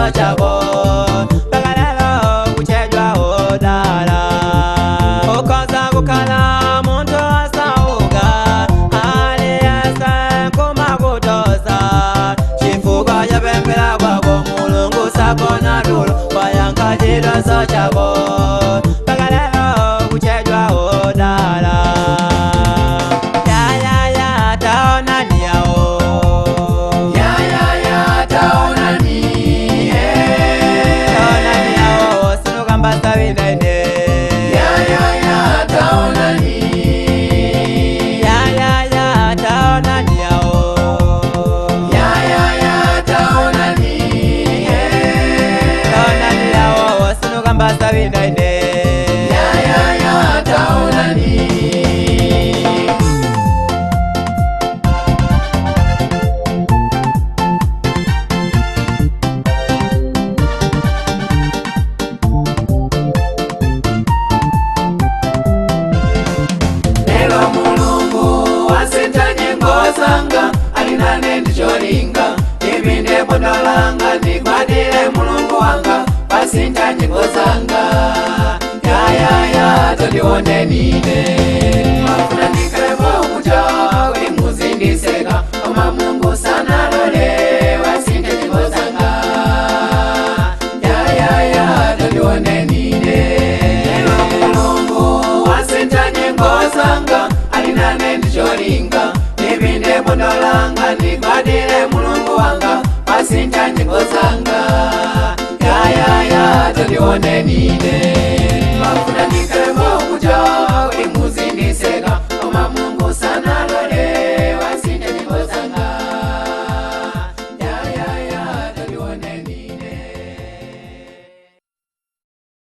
so chabo bakalelo kuchejwa odala okoza kukala muntu asauga ali asa kumakutosa chifuka chapempera kwako mulungu sakona tulo wayankajidwa so chabo bakalelo kuchejwa odala alinane ndicholinga ibinde bodolanga ndikwadile mulungu wanga pasinta nyimbo zanga yayaya tolione nine mafuna ndikalebo muta uli muzindiseka koma mungu sana lole wasinte nyimbo zanga yayaya tolione nine mulungu wasinta nyimbo zanga alinane ndicholinga ibinde bodolanga ndikwadile mulungu wanga pasinta nyimbo zanga yayaya tolione nine